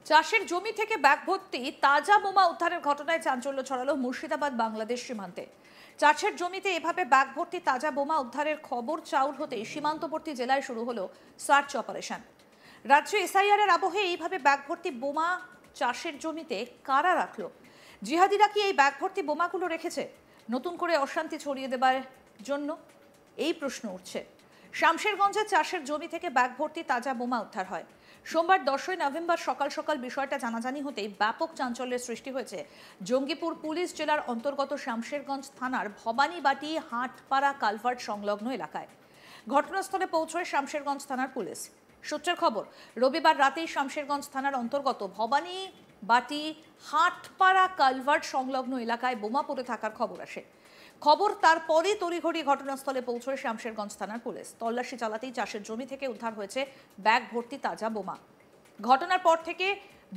চাষের জমি থেকে ব্যাগ ভর্তি তাজা বোমা উদ্ধারের ঘটনায় চাঞ্চল্য ছড়ালো মুর্শিদাবাদ বাংলাদেশ সীমান্তে। চাষের জমিতে এভাবে ব্যাগ ভর্তি তাজা বোমা উদ্ধারের খবর চাউর হতেই সীমান্তবর্তী জেলায় শুরু হলো সার্চ অপারেশন। রাজ্য এসআইআর এর আবহে এইভাবে ব্যাগ ভর্তি বোমা চাষের জমিতে কারা রাখলো? জিহাদিরা কি এই ব্যাগ ভর্তি বোমাগুলো রেখেছে নতুন করে অশান্তি ছড়িয়ে দেবার জন্য? এই প্রশ্ন উঠছে। শামশেরগঞ্জের চাষের জমি থেকে ব্যাগ ভর্তি তাজা বোমা উদ্ধার হয়। সোমবার 10ই নভেম্বর সকাল সকাল বিষয়টা জানাজানি হতেই ব্যাপক চাঞ্চল্যের সৃষ্টি হয়েছে জঙ্গিপুর পুলিশ জেলার অন্তর্গত শামশেরগঞ্জ থানার ভবানীবাটি হাটপাড়া কালভার্ট সংলগ্ন এলাকায়। ঘটনাস্থলে পৌঁছয় শামশেরগঞ্জ থানার পুলিশ। সূত্রের খবর, রবিবার রাতেই শামশেরগঞ্জ থানার অন্তর্গত ভবানীবাটি হাটপাড়া কালভার্ট সংলগ্ন এলাকায় বোমা পড়ে থাকার খবর আসে। তারপরে তড়িঘড়ি ঘটনাস্থলে পৌঁছয় শামশেরগঞ্জ থানার পুলিশ। তল্লাশি চালাতেই চাষের জমি থেকে উদ্ধার হয়েছে ব্যাগ ভর্তি তাজা বোমা। ঘটনার পর থেকে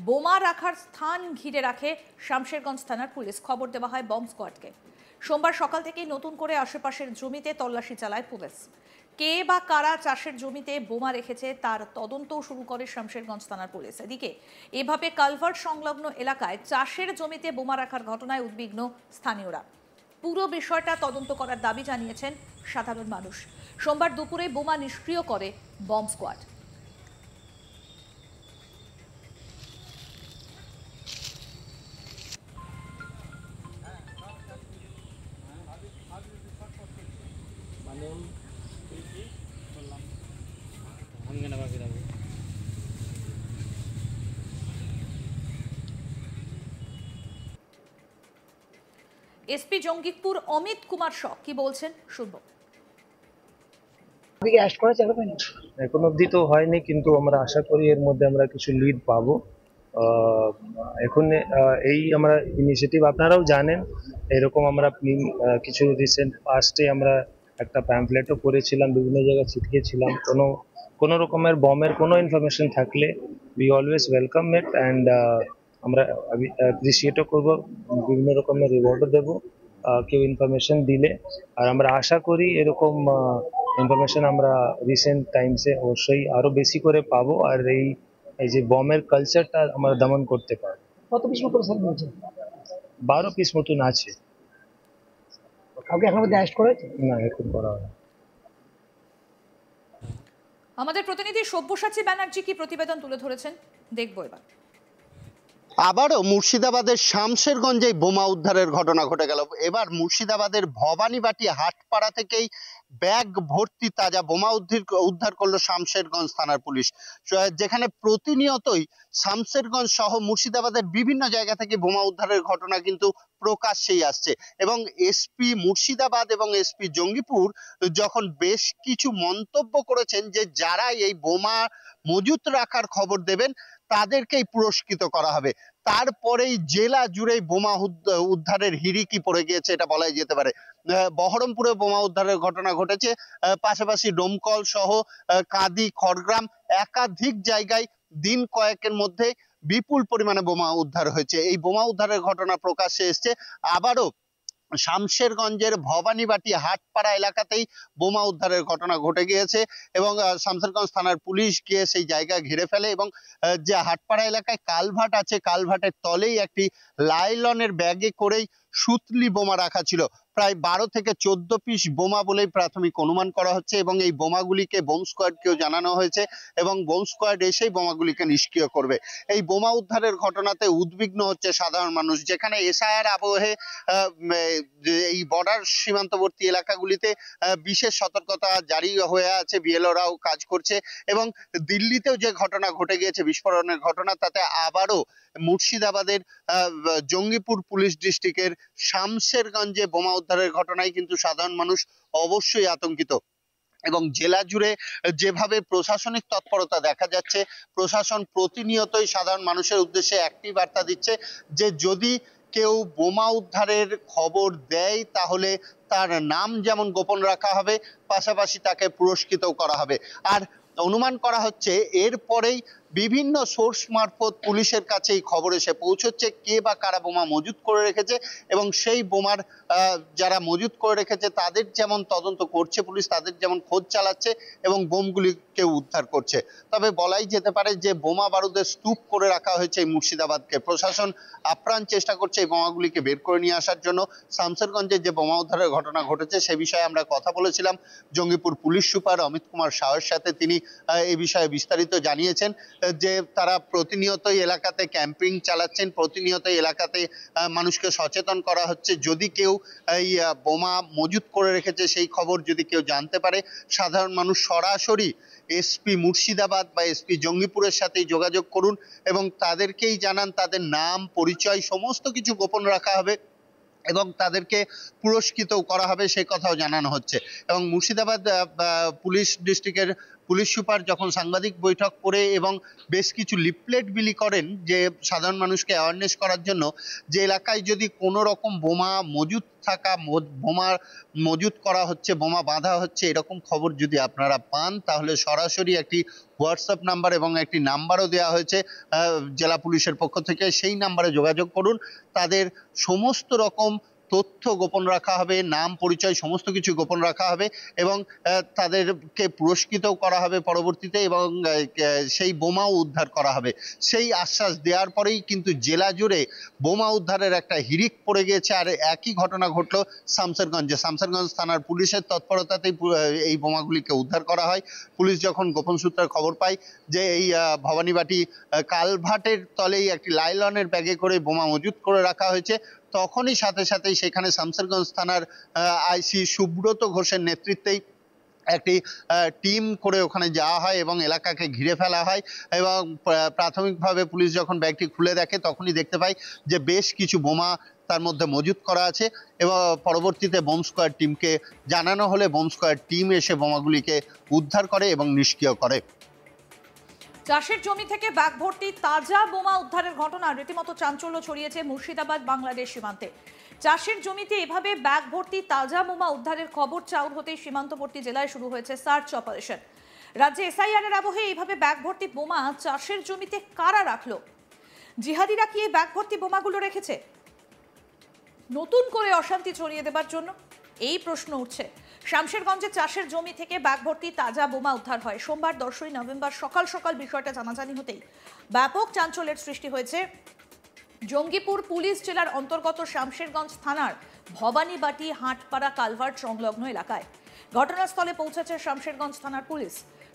বোমা রাখার স্থান ঘিরে রাখে শামশেরগঞ্জ থানার পুলিশ। খবর দেওয়া হয় বম্ব স্কোয়াডকে। সোমবার সকাল থেকেই নতুন করে আশেপাশের জমিতে তল্লাশি চালায় পুলিশ। কে বা কারা চাষের জমিতে বোমা রেখেছে তার তদন্তও শুরু করে শামশেরগঞ্জ থানার পুলিশ। এদিকে এভাবে কালভার্ট সংলগ্ন এলাকায় চাষের জমিতে বোমা রাখার ঘটনায় উদ্বিগ্ন স্থানীয়রা। পুরো বিষয়টা তদন্ত করার দাবি জানিয়েছেন সাধারণ মানুষ। সোমবার দুপুরে বোমা নিষ্ক্রিয় করে bomb squad. SP Jangipur Amit Kumar Shaw কি বলছেন শুনবো। এখন অবধি তো হয়নি, কিন্তু আমরা আশা করি এর মধ্যে আমরা কিছু লিড পাবো। এখন এই আমরা ইনিশিয়েটিভ আপনারাও জানেন, এরকম আমরা কিছু রিসেন্ট পাস্টে আমরা একটা প্যাম্পলেটও করেছিলাম, বিভিন্ন জায়গায় ছিটিয়েছিলাম। কোনো রকমের বমের কোনো ইনফরমেশন থাকলে we always welcome it, and আমরা অ্যাপ্রিসিয়েটও করবো, বিভিন্ন রকমের রিওয়ার্ডও দেবো কেউ ইনফরমেশন দিলে। আর আমরা আশা করি এরকম ইনফরমেশন আমরা রিসেন্ট টাইমসে অবশ্যই আরো বেশি করে পাবো, আর এই যে বমের কালচারটা আমরা দমন করতে পারবো। কত পিস মতো স্যার বলছেন? 12 পিস মতন আছে। কাউকে এখন মধ্যে অ্যারেস্ট করেছে? না, এখন করা হয়। আমাদের প্রতিনিধি সব্যসাচী ব্যানার্জি কি প্রতিবেদন তুলে ধরেছেন দেখবো এবার। আবারও মুর্শিদাবাদের শামশেরগঞ্জে বোমা উদ্ধারের ঘটনা ঘটে গেল। এবার মুর্শিদাবাদের ভবানীবাটি হাটপাড়া থেকেই ব্যাগ ভর্তি তাজা বোমা উদ্ধার করলো শামশেরগঞ্জ থানার পুলিশ, যেখানে প্রতিনিয়তই শামশেরগঞ্জ সহ মুর্শিদাবাদের বিভিন্ন জায়গা থেকে বোমা উদ্ধারের ঘটনা কিন্তু প্রকাশ্যেই আসছে। এবং এসপি মুর্শিদাবাদ এবং এসপি জঙ্গিপুর যখন বেশ কিছু মন্তব্য করেছেন যে যারা এই বোমা মজুত রাখার খবর দেবেন তাদেরকেই পুরস্কৃত করা হবে, তারপরেই জেলা জুড়েই বোমা উদ্ধারের হিড়িকি পড়ে গিয়েছে এটা বলাই যেতে পারে। বহরমপুরে বোমা উদ্ধারের ঘটনা ঘটেছে, পাশাপাশি ডোমকল সহ কাঁদি, খড়গ্রাম একাধিক জায়গায় দিন কয়েকের মধ্যে বিপুল পরিমাণে বোমা উদ্ধার হয়েছে। এই বোমা উদ্ধারের ঘটনা প্রকাশ্যে এসছে। আবারও শামশেরগঞ্জের ভবানীবাটি হাটপাড়া এলাকাতেই বোমা উদ্ধারের ঘটনা ঘটে গিয়েছে এবং শামশেরগঞ্জ থানার পুলিশ গিয়ে সেই জায়গা ঘিরে ফেলে এবং যে হাটপাড়া এলাকায় কালভার্ট আছে, কালভার্টের তলেই একটি লাইলনের ব্যাগে করেই সুতলি বোমা রাখা ছিল। প্রায় 12 থেকে 14 পিস বোমা বলেই প্রাথমিক অনুমান করা হচ্ছে এবং এই বোমাগুলিকে বোম স্কোয়াডকেও জানানো হয়েছে এবং বোম স্কোয়াড এসেই বোমাগুলিকে নিষ্ক্রিয় করবে। এই বোমা উদ্ধারের ঘটনাতে উদ্বিগ্ন হচ্ছে সাধারণ মানুষ, যেখানে এসআইআর আবহে এই বর্ডার সীমান্তবর্তী এলাকাগুলিতে বিশেষ সতর্কতা জারি হয়ে আছে, বিএলওরাও কাজ করছে এবং দিল্লিতেও যে ঘটনা ঘটে গিয়েছে বিস্ফোরণের ঘটনা, তাতে আবারও মুর্শিদাবাদের জঙ্গিপুর পুলিশ ডিস্ট্রিক্টের শামশেরগঞ্জে বোমা উদ্ধারের ঘটনায় কিন্তু সাধারণ মানুষ অবশ্যই আতঙ্কিত। এবং জেলা জুড়ে যেভাবে প্রশাসনিক তৎপরতা দেখা যাচ্ছে, প্রশাসন প্রতিনিয়তই সাধারণ মানুষের উদ্দেশ্যে একটি বার্তা দিচ্ছে যে যদি কেউ বোমা উদ্ধারের খবর দেয় তাহলে তার নাম যেমন গোপন রাখা হবে, পাশাপাশি তাকে পুরস্কৃতও করা হবে। আর অনুমান করা হচ্ছে এরপরেই বিভিন্ন সোর্স মারফত পুলিশের কাছে এই খবর এসে পৌঁছচ্ছে কে বা কারা বোমা মজুত করে রেখেছে, এবং সেই বোমার যারা মজুত করে রেখেছে তাদের যেমন তদন্ত করছে পুলিশ, তাদের যেমন খোঁজ চালাচ্ছে এবং বোমগুলিকে উদ্ধার করছে। তবে বলাই যেতে পারে যে বোমা বারুদের স্তূপ করে রাখা হয়েছে এই মুর্শিদাবাদকে। প্রশাসন আপ্রাণ চেষ্টা করছে এই বোমাগুলিকে বের করে নিয়ে আসার জন্য। শামসেরগঞ্জে যে বোমা উদ্ধারের ঘটনা ঘটেছে সে বিষয়ে আমরা কথা বলেছিলাম জঙ্গিপুর পুলিশ সুপার অমিত কুমার সাহের সাথে। তিনি এই বিষয়ে বিস্তারিত জানিয়েছেন যে তারা প্রতিনিয়তই এলাকাতে ক্যাম্পিং চালাচ্ছেন, প্রতিনিয়তই এলাকাতে মানুষকে সচেতন করা হচ্ছে। যদি কেউ এই বোমা মজুত করে রেখেছে সেই খবর যদি কেউ জানতে পারে, সাধারণ মানুষ সরাসরি এসপি মুর্শিদাবাদ বা এসপি জঙ্গিপুরের সাথে যোগাযোগ করুন এবং তাদেরকেই জানান। তাদের নাম পরিচয় সমস্ত কিছু গোপন রাখা হবে এবং তাদেরকে পুরস্কৃতও করা হবে সে কথাও জানানো হচ্ছে। এবং মুর্শিদাবাদ পুলিশ ডিস্ট্রিক্টের পুলিশ সুপার যখন সাংবাদিক বৈঠক করে এবং বেশ কিছু লিফলেট বিলি করেন যে সাধারণ মানুষকে অ্যাওয়ারনেস করার জন্য, যে এলাকায় যদি কোনো রকম বোমা মজুত থাকা, বোমা মজুত করা হচ্ছে, বোমা বাঁধা হচ্ছে এরকম খবর যদি আপনারা পান তাহলে সরাসরি একটি হোয়াটসঅ্যাপ নাম্বার এবং একটি নাম্বারও দেওয়া হয়েছে জেলা পুলিশের পক্ষ থেকে, সেই নাম্বারে যোগাযোগ করুন। তাদের সমস্ত রকম তথ্য গোপন রাখা হবে, নাম পরিচয় সমস্ত কিছু গোপন রাখা হবে এবং তাদেরকে পুরস্কৃতও করা হবে পরবর্তীতে এবং সেই বোমাও উদ্ধার করা হবে। সেই আশ্বাস দেওয়ার পরেই কিন্তু জেলা জুড়ে বোমা উদ্ধারের একটা হিড়িক পড়ে গিয়েছে। আর একই ঘটনা ঘটলো শামসেরগঞ্জে। শামসেরগঞ্জ থানার পুলিশের তৎপরতাতেই এই বোমাগুলিকে উদ্ধার করা হয়। পুলিশ যখন গোপন সূত্রে খবর পায় যে এই ভবানীবাটি কালভার্টের তলেই একটি লাইলনের ব্যাগে করে বোমা মজুত করে রাখা হয়েছে, তখনই সাথে সাথেই সেখানে শামসেরগঞ্জ থানার আইসি সুব্রত ঘোষের নেতৃত্বেই একটি টিম করে ওখানে যাওয়া হয় এবং এলাকাকে ঘিরে ফেলা হয়। এবং প্রাথমিকভাবে পুলিশ যখন ব্যাগটি খুলে দেখে তখনই দেখতে পায় যে বেশ কিছু বোমা তার মধ্যে মজুত করা আছে এবং পরবর্তীতে বোম স্কোয়াড টিমকে জানানো হলে বোম স্কোয়াড টিম এসে বোমাগুলিকে উদ্ধার করে এবং নিষ্ক্রিয় করে। চাষের জমি থেকে ব্যাগ ভর্তি তাজা বোমা উদ্ধারের ঘটনা রীতিমতো চাঞ্চল্য ছড়িয়েছে মুর্শিদাবাদ বাংলাদেশ সীমান্তে। চাষের জমিতে এভাবে ব্যাগ ভর্তি তাজা বোমা উদ্ধারের খবর চাউর হতেই সীমান্তবর্তী জেলায় শুরু হয়েছে সার্চ অপারেশন। রাজ্যে এসআইআর এর আবহে এইভাবে ব্যাগ ভর্তি বোমা চাষের জমিতে কারা রাখলো? জিহাদিরা কি এই ব্যাগ ভর্তি বোমাগুলো রেখেছে নতুন করে অশান্তি ছড়িয়ে দেবার জন্য? এই প্রশ্ন উঠছে। শামশেরগঞ্জে চাষের জমি থেকে ব্যাগ ভর্তি তাজা বোমা উদ্ধার হয় সোমবার 10ই নভেম্বর সকাল সকাল। বিষয়টা জানাজানি হতেই ব্যাপক চাঞ্চল্যের সৃষ্টি হয়েছে জঙ্গিপুর পুলিশ জেলার অন্তর্গত শামশেরগঞ্জ থানার ভবানীবাটি হাটপাড়া কালভার্ট সংলগ্ন এলাকায়। ঘটনাস্থলে পৌঁছেছে শামশেরগঞ্জ থানার পুলিশ।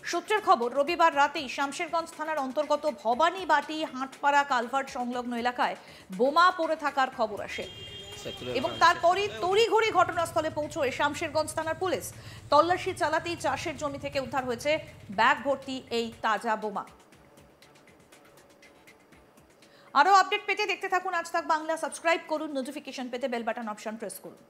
সূত্রের খবর, রবিবার রাতেই শামশেরগঞ্জ থানার অন্তর্গত ভবানীবাটি হাটপাড়া কালভার্ট সংলগ্ন এলাকায় বোমা পড়ে থাকার খবর আসে এবং তারপরই তড়িঘড়ি ঘটনাস্থলে পৌঁছয় শামশেরগঞ্জ থানার পুলিশ। তল্লাশি চালাতেই চাষের জমি থেকে উদ্ধার হয়েছে ব্যাগ ভর্তি এই তাজা বোমা। আরো আপডেট পেতে দেখতে থাকুন আজ তাক বাংলা। সাবস্ক্রাইব করুন, নোটিফিকেশন পেতে বেল বাটন অপশন প্রেস করুন।